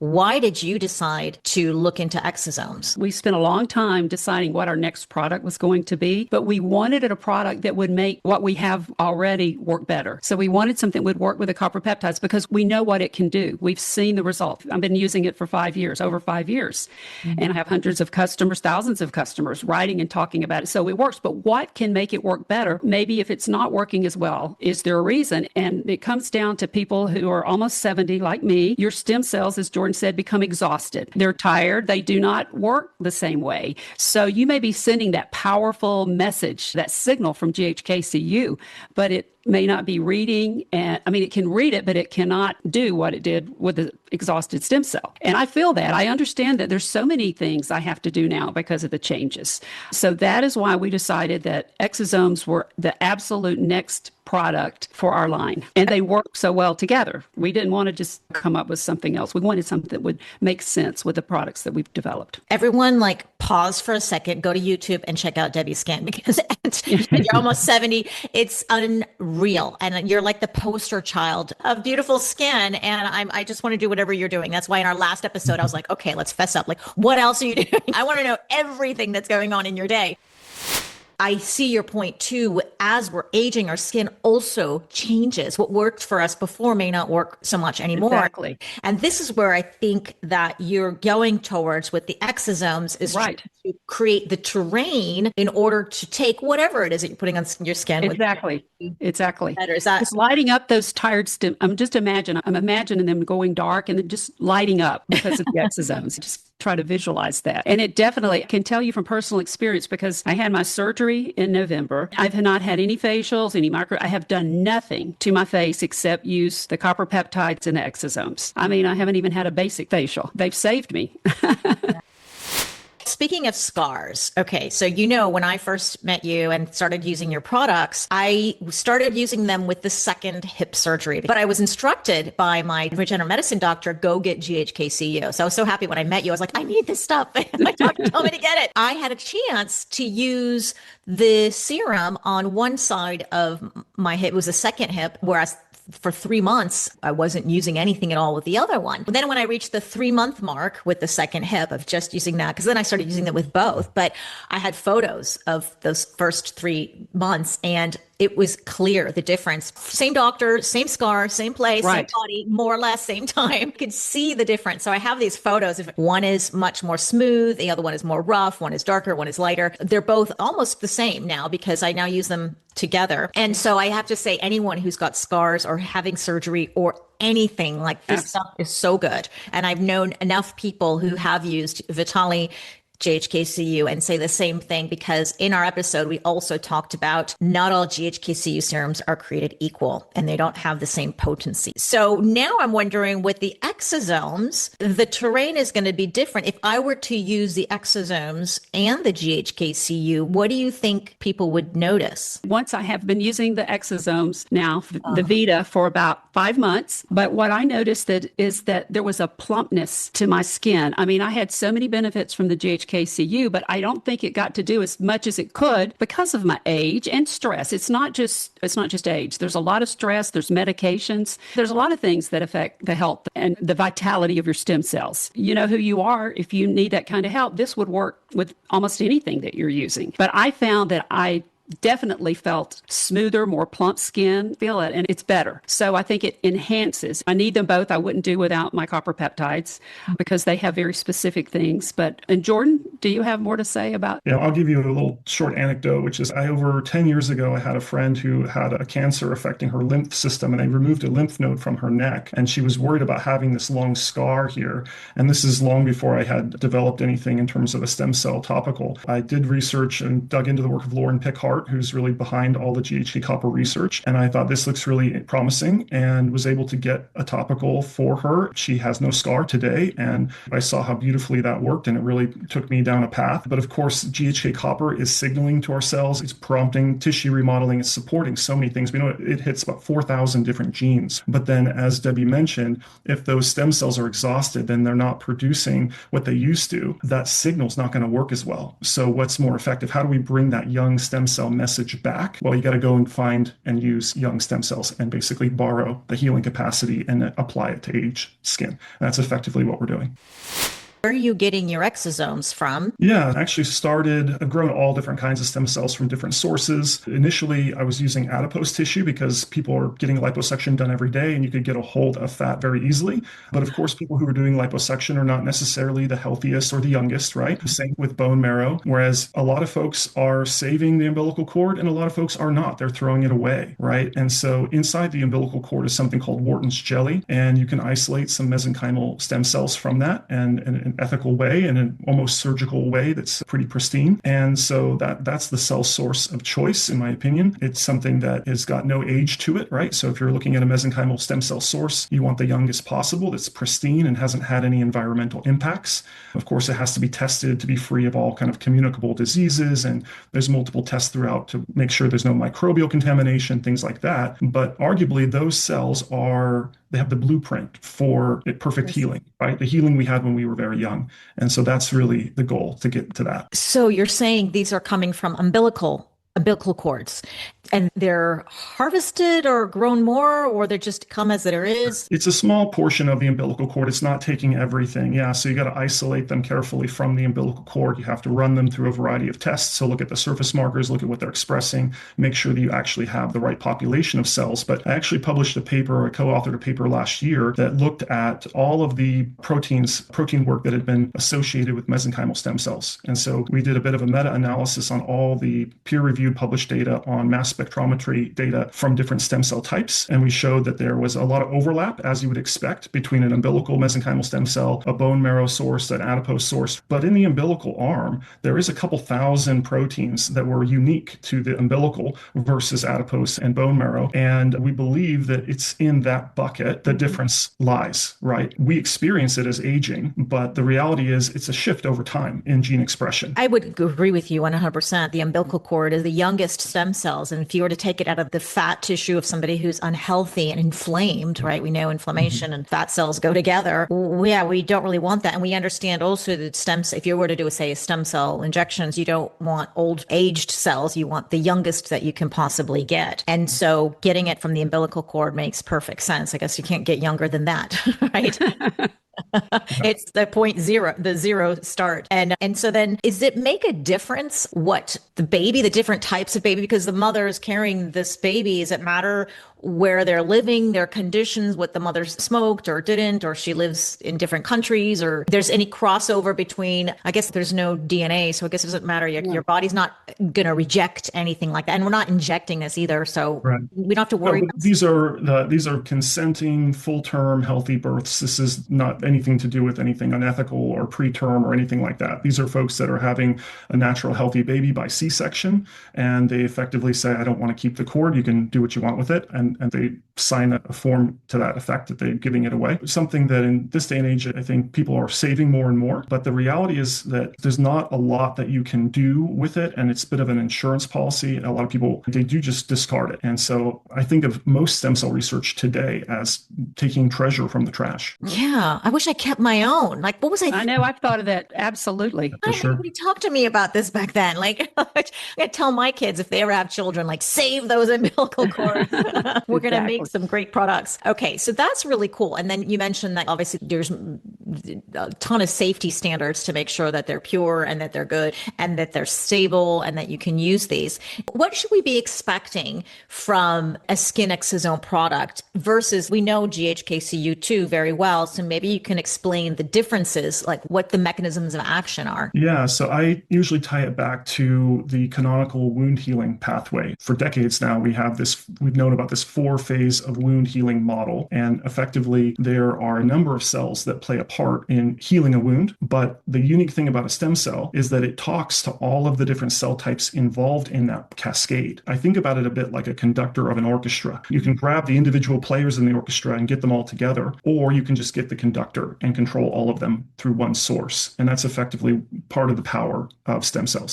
Why did you decide to look into exosomes? We spent a long time deciding what our next product was going to be, but we wanted a product that would make what we have already work better. So we wanted something that would work with the copper peptides because we know what it can do. We've seen the result. I've been using it for 5 years, over 5 years, and I have hundreds of customers, thousands of customers writing and talking about it. So it works, but what can make it work better? Maybe if it's not working as well, is there a reason? And it comes down to people who are almost 70, like me. Your stem cells, as Jordan said, become exhausted. They're tired. They do not work the same way. So you may be sending that powerful message, that signal from GHK-Cu, but it may not be reading. And I mean, it can read it, but it cannot do what it did with the exhausted stem cell. And I feel that. I understand that there's so many things I have to do now because of the changes. So that is why we decided that exosomes were the absolute next product for our line. And they work so well together. We didn't want to just come up with something else. We wanted something that would make sense with the products that we've developed. Everyone, like, pause for a second, go to YouTube and check out Debbi's skin, because you're almost 70. It's unreal. And you're like the poster child of beautiful skin. And I just want to do whatever you're doing. That's why in our last episode, I was like, okay, let's fess up. Like, what else are you doing? I want to know everything that's going on in your day. I see your point too. As we're aging, our skin also changes. What worked for us before may not work so much anymore. Exactly. And this is where I think that you're going towards with the exosomes, is right to create the terrain in order to take whatever it is that you're putting on your skin. Exactly. Exactly. Better. Is that just lighting up those tired stem? I'm imagining them going dark and then just lighting up because of the exosomes. Just try to visualize that. And it definitely can tell you from personal experience, because I had my surgery in November. I've not had any facials, I have done nothing to my face except use the copper peptides and the exosomes. I mean, I haven't even had a basic facial. They've saved me. Speaking of scars, okay, so when I first met you and started using your products, I started using them with the second hip surgery. But I was instructed by my regenerative medicine doctor, go get GHK-Cu. So I was so happy when I met you. I was like, I need this stuff. My doctor told me to get it. I had a chance to use the serum on one side of my hip. It was the second hip, whereas for 3 months, I wasn't using anything at all with the other one. But then when I reached the 3-month mark with the second hip of just using that, because then I started using it with both, but I had photos of those first 3 months and it was clear the difference. Same doctor, same scar, same place, right. Same body, more or less, same time. You could see the difference. So I have these photos. If one is much more smooth, the other one is more rough, one is darker, one is lighter. They're both almost the same now because I now use them together. And so I have to say, anyone who's got scars or having surgery or anything like this stuff is so good. And I've known enough people who have used Vitali GHK-Cu and say the same thing, because in our episode, we also talked about not all GHK-Cu serums are created equal and they don't have the same potency. So now I'm wondering, with the exosomes, the terrain is going to be different. If I were to use the exosomes and the GHK-Cu, what do you think people would notice? Once I have been using the exosomes now, the Vita, for about 5 months. But what I noticed is that there was a plumpness to my skin. I mean, I had so many benefits from the GHK-Cu, but I don't think it got to do as much as it could because of my age and stress. It's not just age. There's a lot of stress. There's medications. There's a lot of things that affect the health and the vitality of your stem cells. You know who you are. If you need that kind of help, this would work with almost anything that you're using. But I found that I definitely felt smoother, more plump skin, feel it, and it's better. So I think it enhances. I need them both. I wouldn't do without my copper peptides because they have very specific things. And Jordan, do you have more to say about? Yeah, I'll give you a little short anecdote, which is over 10 years ago, I had a friend who had a cancer affecting her lymph system, and they removed a lymph node from her neck. And she was worried about having this long scar here. And this is long before I had developed anything in terms of a stem cell topical. I did research and dug into the work of Lauren Pickhart, who's really behind all the GHK copper research. And I thought this looks really promising and was able to get a topical for her. She has no scar today. And I saw how beautifully that worked. And it really took me down a path. But of course, GHK copper is signaling to our cells, it's prompting tissue remodeling, it's supporting so many things. We know it hits about 4,000 different genes. But then, as Debbie mentioned, if those stem cells are exhausted, then they're not producing what they used to. That signal's not going to work as well. So what's more effective? How do we bring that young stem cell message back? Well, you got to go and find and use young stem cells and basically borrow the healing capacity and apply it to aged skin. And that's effectively what we're doing. Where are you getting your exosomes from? Yeah, I actually I've grown all different kinds of stem cells from different sources. Initially, I was using adipose tissue because people are getting liposuction done every day and you could get a hold of fat very easily. But of course, people who are doing liposuction are not necessarily the healthiest or the youngest, right? Same with bone marrow. Whereas a lot of folks are saving the umbilical cord and a lot of folks are not. They're throwing it away, right? And so inside the umbilical cord is something called Wharton's jelly, and you can isolate some mesenchymal stem cells from that and ethical way and an almost surgical way that's pretty pristine. And so that's the cell source of choice, in my opinion. It's something that has got no age to it, right? So if you're looking at a mesenchymal stem cell source, you want the youngest possible that's pristine and hasn't had any environmental impacts. Of course, it has to be tested to be free of all kind of communicable diseases. And there's multiple tests throughout to make sure there's no microbial contamination, things like that. But arguably, those cells they have the blueprint for perfect healing, right? The healing we had when we were very young. And so that's really the goal, to get to that. So you're saying these are coming from umbilical cords, and they're harvested or grown more, or they just come as there is? It's a small portion of the umbilical cord. It's not taking everything. Yeah, so you got to isolate them carefully from the umbilical cord. You have to run them through a variety of tests. So look at the surface markers, look at what they're expressing, make sure that you actually have the right population of cells. But I actually published a paper, I co-authored a paper last year that looked at all of the protein work that had been associated with mesenchymal stem cells. And so we did a bit of a meta-analysis on all the peer-reviewed published data on mass spectrometry data from different stem cell types. And we showed that there was a lot of overlap, as you would expect, between an umbilical mesenchymal stem cell, a bone marrow source, an adipose source. But in the umbilical arm, there is a couple thousand proteins that were unique to the umbilical versus adipose and bone marrow. And we believe that it's in that bucket the difference lies, right? We experience it as aging, but the reality is it's a shift over time in gene expression. I would agree with you 100%. The umbilical cord is the youngest stem cells. And if you were to take it out of the fat tissue of somebody who's unhealthy and inflamed, right? We know inflammation and fat cells go together. Yeah, we don't really want that. And we understand also that if you were to do, say, stem cell injections, you don't want old aged cells. You want the youngest that you can possibly get. And so getting it from the umbilical cord makes perfect sense. I guess you can't get younger than that, right? It's the zero start. And so then, does it make a difference what the different types of baby, because the mother is carrying this baby, does it matter where they're living, their conditions, what the mother smoked or didn't, or she lives in different countries, or there's any crossover between, I guess there's no DNA, so I guess it doesn't matter. Your body's not going to reject anything like that. And we're not injecting this either. So we don't have to worry. These are consenting, full-term, healthy births. This is not anything to do with anything unethical or preterm or anything like that. These are folks that are having a natural, healthy baby by C-section, and they effectively say, I don't want to keep the cord. You can do what you want with it. And they sign a form to that effect that they're giving it away. It's something that in this day and age, I think people are saving more and more. But the reality is that there's not a lot that you can do with it. And it's a bit of an insurance policy. A lot of people, they do just discard it. And so I think of most stem cell research today as taking treasure from the trash. Yeah. I wish I kept my own. Like, what was I know. I've thought of that. Absolutely. Nobody talked to me about this back then. Like, I tell my kids if they ever have children, like, save those umbilical cords. We're going to make some great products. Okay, so that's really cool. And then you mentioned that obviously there's a ton of safety standards to make sure that they're pure and that they're good and that they're stable and that you can use these. What should we be expecting from a skin exosome product versus, we know GHK-Cu very well, so maybe you can explain the differences, like what the mechanisms of action are. Yeah, so I usually tie it back to the canonical wound healing pathway. For decades now, we've known about this 4-phase of wound healing model. And effectively, there are a number of cells that play a part part in healing a wound. But the unique thing about a stem cell is that it talks to all of the different cell types involved in that cascade. I think about it a bit like a conductor of an orchestra. You can grab the individual players in the orchestra and get them all together, or you can just get the conductor and control all of them through one source. And that's effectively part of the power of stem cells.